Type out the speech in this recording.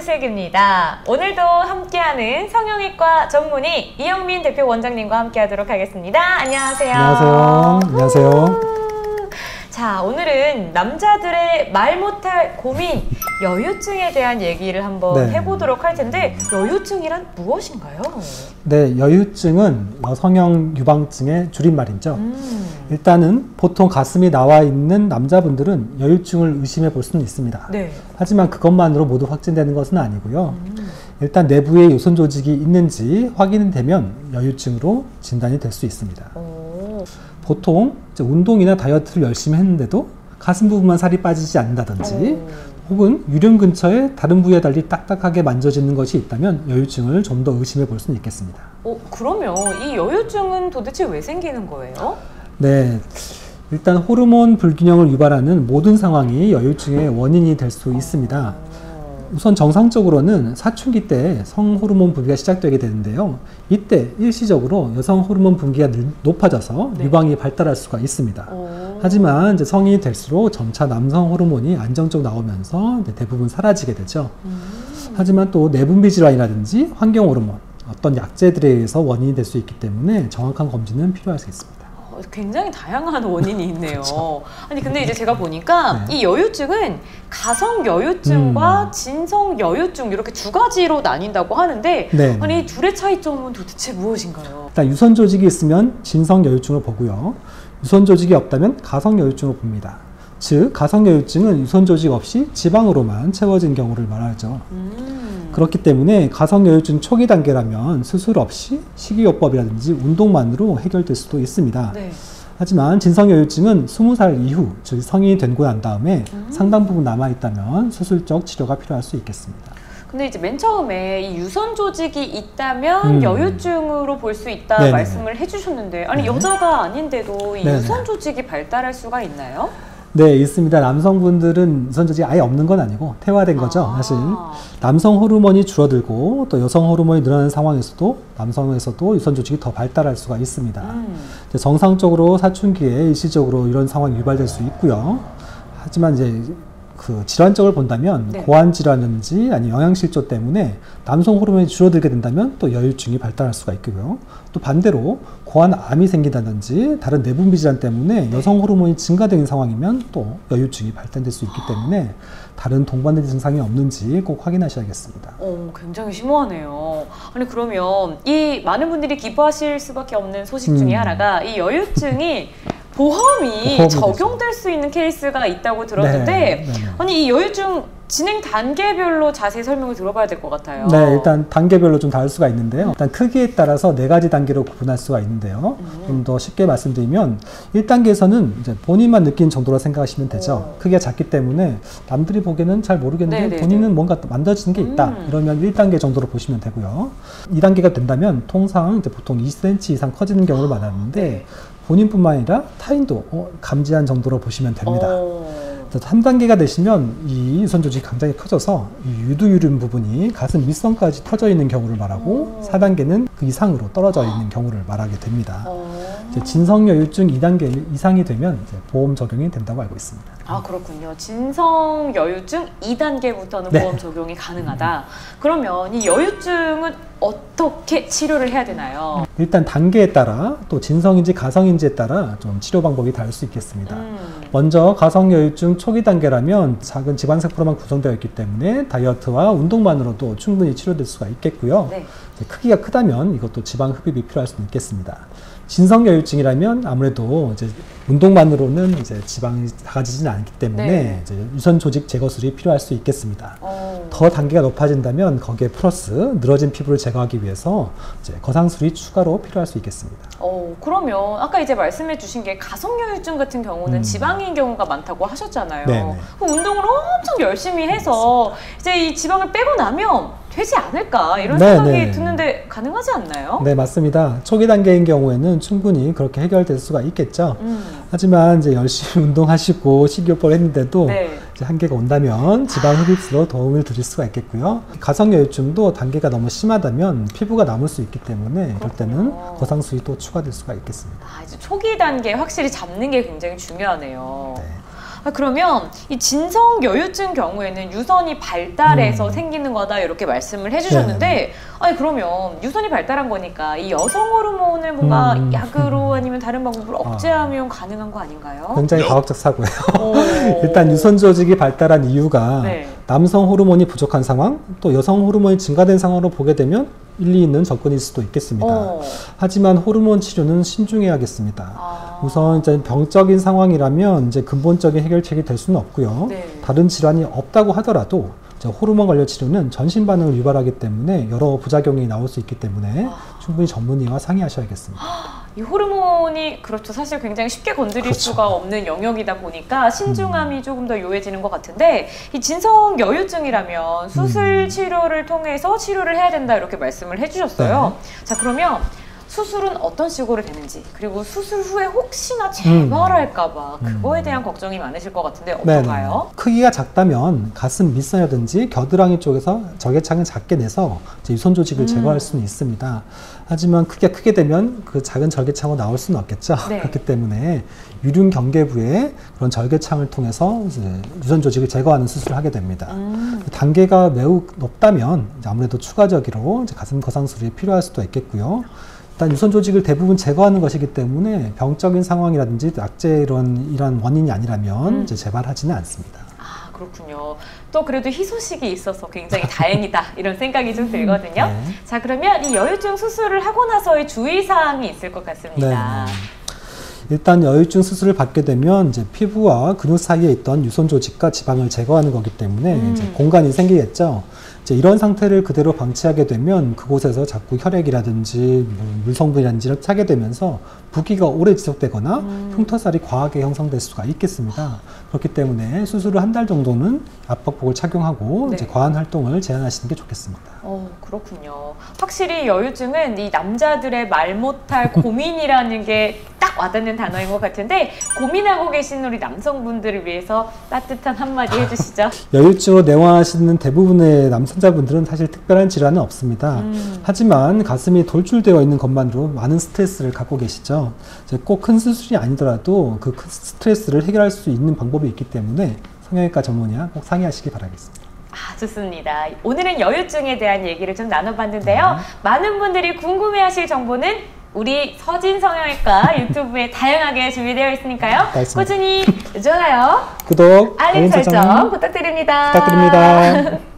최슬기입니다. 오늘도 함께하는 성형외과 전문의 이영민 대표 원장님과 함께하도록 하겠습니다. 안녕하세요. 안녕하세요. 안녕하세요. 자, 오늘은 남자들의 말 못할 고민, 여유증에 대한 얘기를 한번 해보도록 할 텐데, 여유증이란 무엇인가요? 네, 여유증은 여성형 유방증의 줄임말이죠. 일단은 보통 가슴이 나와 있는 남자분들은 여유증을 의심해 볼 수는 있습니다. 네. 하지만 그것만으로 모두 확진되는 것은 아니고요. 일단 내부에 요선 조직이 있는지 확인이 되면 여유증으로 진단이 될 수 있습니다. 보통 운동이나 다이어트를 열심히 했는데도 가슴 부분만 살이 빠지지 않는다든지 혹은 유륜 근처에 다른 부위에 달리 딱딱하게 만져지는 것이 있다면 여유증을 좀 더 의심해 볼 수는 있겠습니다. 그러면 이 여유증은 도대체 왜 생기는 거예요? 네, 일단 호르몬 불균형을 유발하는 모든 상황이 여유증의 원인이 될 수 있습니다. 우선 정상적으로는 사춘기 때 성호르몬 분비가 시작되게 되는데요. 이때 일시적으로 여성 호르몬 분비가 높아져서 유방이 발달할 수가 있습니다. 하지만 이제 성인이 될수록 점차 남성 호르몬이 안정적으로 나오면서 대부분 사라지게 되죠. 하지만 또 내분비 질환이라든지 환경 호르몬, 어떤 약제들에 의해서 원인이 될 수 있기 때문에 정확한 검진은 필요할 수 있습니다. 굉장히 다양한 원인이 있네요. 그렇죠. 아니 근데 이제 제가 보니까 이 여유증은 가성 여유증과 진성 여유증 이렇게 두 가지로 나뉜다고 하는데 아니 이 둘의 차이점은 도대체 무엇인가요? 일단 유선 조직이 있으면 진성 여유증을 보고요. 유선 조직이 없다면 가성 여유증을 봅니다. 즉 가성 여유증은 유선 조직 없이 지방으로만 채워진 경우를 말하죠. 그렇기 때문에 가성 여유증 초기 단계라면 수술 없이 식이요법이라든지 운동만으로 해결될 수도 있습니다. 하지만 진성 여유증은 20살 이후, 즉 성인이 되고 난 다음에 상당 부분 남아있다면 수술적 치료가 필요할 수 있겠습니다. 근데 이제 맨 처음에 이 유선 조직이 있다면 여유증으로 볼 수 있다 말씀을 해주셨는데 아니 여자가 아닌데도 이 유선 조직이 발달할 수가 있나요? 네, 있습니다. 남성분들은 유선 조직이 아예 없는 건 아니고 태화된 거죠. 사실 남성 호르몬이 줄어들고 또 여성 호르몬이 늘어나는 상황에서도 남성에서도 유선 조직이 더 발달할 수가 있습니다. 정상적으로 사춘기에 일시적으로 이런 상황이 유발될 수 있고요. 하지만 이제 그 질환적을 본다면 고환 질환이라든지 아니 영양실조 때문에 남성 호르몬이 줄어들게 된다면 또 여유증이 발달할 수가 있고요. 또 반대로 고환암이 생긴다든지 다른 내분비 질환 때문에 여성 호르몬이 증가되는 상황이면 또 여유증이 발달될 수 있기 때문에 다른 동반된 증상이 없는지 꼭 확인하셔야겠습니다. 굉장히 심오하네요. 아니 그러면 이 많은 분들이 기뻐하실 수밖에 없는 소식 중에 하나가 이 여유증이 보험이 적용될 수 있는 케이스가 있다고 들었는데 아니 이 여유증 진행 단계별로 자세히 설명을 들어봐야 될 것 같아요. 네, 일단 단계별로 좀 다를 수가 있는데요. 일단 크기에 따라서 4가지 단계로 구분할 수가 있는데요. 좀 더 쉽게 말씀드리면 1단계에서는 이제 본인만 느끼는 정도로 생각하시면 되죠. 크기가 작기 때문에 남들이 보기에는 잘 모르겠는데 본인은 뭔가 만져지는 게 있다. 이러면 1단계 정도로 보시면 되고요. 2단계가 된다면 통상 이제 보통 2cm 이상 커지는 경우를 말하는데 본인뿐만 아니라 타인도 감지한 정도로 보시면 됩니다. 3단계가 되시면 이 유선 조직이 굉장히 커져서 이 유두유륜 부분이 가슴 밑선까지 터져 있는 경우를 말하고 4단계는 그 이상으로 떨어져 있는 경우를 말하게 됩니다. 이제 진성여유증 2단계 이상이 되면 이제 보험 적용이 된다고 알고 있습니다. 아 그렇군요. 진성여유증 2단계부터는 보험 적용이 가능하다. 그러면 이 여유증은 어떻게 치료를 해야 되나요? 일단 단계에 따라 또 진성인지 가성인지에 따라 좀 치료 방법이 다를 수 있겠습니다. 먼저 가성여유증 초기 단계라면 작은 지방세포로만 구성되어 있기 때문에 다이어트와 운동만으로도 충분히 치료될 수가 있겠고요. 크기가 크다면 이것도 지방 흡입이 필요할 수는 있겠습니다. 진성여유증이라면 아무래도 이제 운동만으로는 이제 지방이 작아지지는 않기 때문에 이제 유선 조직 제거술이 필요할 수 있겠습니다. 더 단계가 높아진다면 거기에 플러스 늘어진 피부를 제거하기 위해서 이제 거상술이 추가로 필요할 수 있겠습니다. 그러면 아까 이제 말씀해 주신 게 가성여유증 같은 경우는 지방인 경우가 많다고 하셨잖아요. 그럼 운동을 엄청 열심히 해서 이제 이 지방을 빼고 나면 되지 않을까 이런 생각이 드는데 가능하지 않나요? 네, 맞습니다. 초기 단계인 경우에는 충분히 그렇게 해결될 수가 있겠죠. 하지만 이제 열심히 운동하시고 식이요법을 했는데도 이제 한계가 온다면 지방 흡입으로 도움을 드릴 수가 있겠고요. 가성여유증도 단계가 너무 심하다면 피부가 남을 수 있기 때문에 그럴 때는 거상술이 또 추가될 수가 있겠습니다. 이제 초기 단계 확실히 잡는 게 굉장히 중요하네요. 그러면 이 진성 여유증 경우에는 유선이 발달해서 생기는 거다 이렇게 말씀을 해주셨는데, 네. 아니 그러면 유선이 발달한 거니까 이 여성 호르몬을 뭔가 약으로 아니면 다른 방법으로 억제하면 가능한 거 아닌가요? 굉장히 과학적 사고예요. 일단 유선 조직이 발달한 이유가 네. 남성 호르몬이 부족한 상황, 또 여성 호르몬이 증가된 상황으로 보게 되면 일리 있는 접근일 수도 있겠습니다. 하지만 호르몬 치료는 신중해야겠습니다. 우선 이제 병적인 상황이라면 이제 근본적인 해결책이 될 수는 없고요. 네. 다른 질환이 없다고 하더라도 호르몬 관련 치료는 전신 반응을 유발하기 때문에 여러 부작용이 나올 수 있기 때문에 충분히 전문의와 상의하셔야겠습니다. 이 호르몬이 그렇죠. 사실 굉장히 쉽게 건드릴 그렇죠. 수가 없는 영역이다 보니까 신중함이 조금 더 요해지는 것 같은데, 이 진성 여유증이라면 수술 치료를 통해서 치료를 해야 된다 이렇게 말씀을 해주셨어요. 네. 자, 그러면 수술은 어떤 식으로 되는지, 그리고 수술 후에 혹시나 재발할까봐 그거에 대한 걱정이 많으실 것 같은데 어떤가요? 네네. 크기가 작다면 가슴 밑선이라든지 겨드랑이 쪽에서 적외창을 작게 내서 이제 유선 조직을 제거할 수는 있습니다. 하지만 크기가 크게 되면 그 작은 절개창으로 나올 수는 없겠죠. 네. 그렇기 때문에 유륜 경계부에 그런 절개창을 통해서 이제 유선 조직을 제거하는 수술을 하게 됩니다. 단계가 매우 높다면 이제 아무래도 추가적으로 이제 가슴 거상술이 필요할 수도 있겠고요. 일단 유선 조직을 대부분 제거하는 것이기 때문에 병적인 상황이라든지 악재 이런 원인이 아니라면 이제 재발하지는 않습니다. 아, 그렇군요. 또 그래도 희소식이 있어서 굉장히 다행이다 이런 생각이 좀 들거든요. 네. 자, 그러면 이 여유증 수술을 하고 나서의 주의사항이 있을 것 같습니다. 네. 일단 여유증 수술을 받게 되면 이제 피부와 근육 사이에 있던 유선 조직과 지방을 제거하는 거기 때문에 이제 공간이 생기겠죠. 이제 이런 상태를 그대로 방치하게 되면 그곳에서 자꾸 혈액이라든지 물성분이라든지를 차게 되면서 부기가 오래 지속되거나 흉터살이 과하게 형성될 수가 있겠습니다. 그렇기 때문에 수술을 한 달 정도는 압박복을 착용하고 네. 이제 과한 활동을 제한하시는 게 좋겠습니다. 그렇군요. 확실히 여유증은 이 남자들의 말 못할 고민이라는 게 딱 와닿는 단어인 것 같은데, 고민하고 계신 우리 남성분들을 위해서 따뜻한 한마디 해주시죠. 여유증으로 내원하시는 대부분의 남성자분들은 사실 특별한 질환은 없습니다. 하지만 가슴이 돌출되어 있는 것만으로 많은 스트레스를 갖고 계시죠. 꼭 큰 수술이 아니더라도 그 큰 스트레스를 해결할 수 있는 방법이 있기 때문에 성형외과 전문의와 꼭 상의하시기 바라겠습니다. 아, 좋습니다. 오늘은 여유증에 대한 얘기를 좀 나눠봤는데요. 많은 분들이 궁금해하실 정보는 우리 서진 성형외과 유튜브에 다양하게 준비되어 있으니까요. 맞습니다. 꾸준히 좋아요, 구독, 알림 설정 부탁드립니다. 부탁드립니다.